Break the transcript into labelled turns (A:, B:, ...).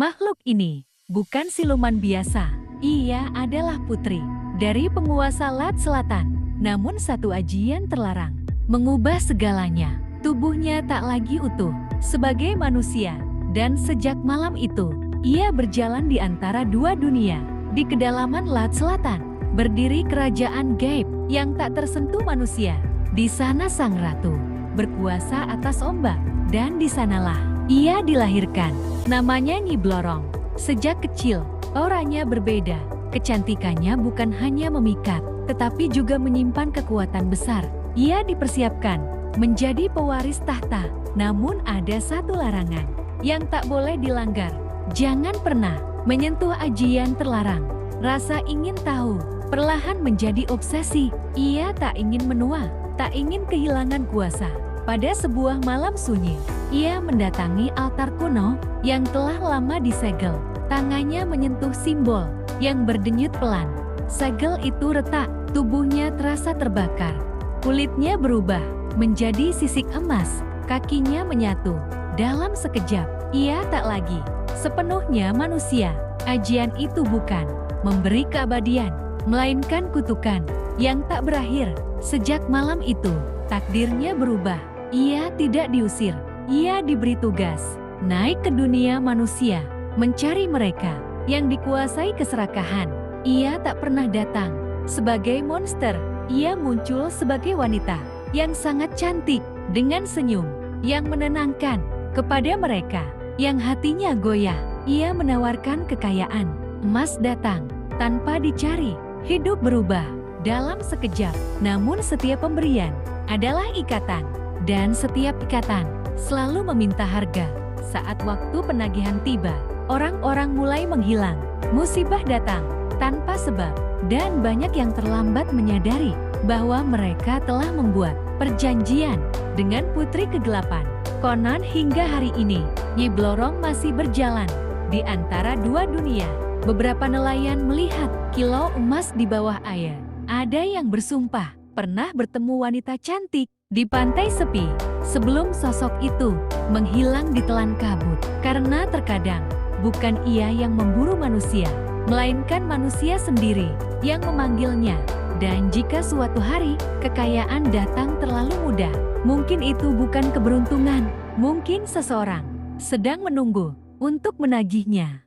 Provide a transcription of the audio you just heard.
A: Makhluk ini bukan siluman biasa. Ia adalah putri dari penguasa Lat Selatan. Namun satu ajian terlarang mengubah segalanya. Tubuhnya tak lagi utuh sebagai manusia. Dan sejak malam itu, ia berjalan di antara dua dunia. Di kedalaman Lat Selatan, berdiri kerajaan gaib yang tak tersentuh manusia. Di sana sang ratu berkuasa atas ombak. Dan di sanalah ia dilahirkan. Namanya Nyi Blorong. Sejak kecil, auranya berbeda. Kecantikannya bukan hanya memikat, tetapi juga menyimpan kekuatan besar. Ia dipersiapkan menjadi pewaris tahta. Namun ada satu larangan yang tak boleh dilanggar. Jangan pernah menyentuh ajian terlarang. Rasa ingin tahu perlahan menjadi obsesi. Ia tak ingin menua, tak ingin kehilangan kuasa. Pada sebuah malam sunyi, ia mendatangi altar kuno yang telah lama disegel. Tangannya menyentuh simbol yang berdenyut pelan. Segel itu retak, tubuhnya terasa terbakar. Kulitnya berubah menjadi sisik emas, kakinya menyatu. Dalam sekejap, ia tak lagi sepenuhnya manusia. Ajian itu bukan memberi keabadian, melainkan kutukan yang tak berakhir. Sejak malam itu, takdirnya berubah. Ia tidak diusir, ia diberi tugas naik ke dunia manusia, mencari mereka yang dikuasai keserakahan. Ia tak pernah datang sebagai monster, ia muncul sebagai wanita yang sangat cantik dengan senyum yang menenangkan. Kepada mereka yang hatinya goyah, ia menawarkan kekayaan. Emas datang tanpa dicari, hidup berubah dalam sekejap. Namun setiap pemberian adalah ikatan. Dan setiap ikatan selalu meminta harga. Saat waktu penagihan tiba, orang-orang mulai menghilang. Musibah datang tanpa sebab, dan banyak yang terlambat menyadari bahwa mereka telah membuat perjanjian dengan putri kegelapan. Konon hingga hari ini, Nyi Blorong masih berjalan di antara dua dunia. Beberapa nelayan melihat kilau emas di bawah air. Ada yang bersumpah pernah bertemu wanita cantik di pantai sepi, sebelum sosok itu menghilang ditelan kabut. Karena terkadang bukan ia yang memburu manusia, melainkan manusia sendiri yang memanggilnya. Dan jika suatu hari kekayaan datang terlalu mudah, mungkin itu bukan keberuntungan, mungkin seseorang sedang menunggu untuk menagihnya.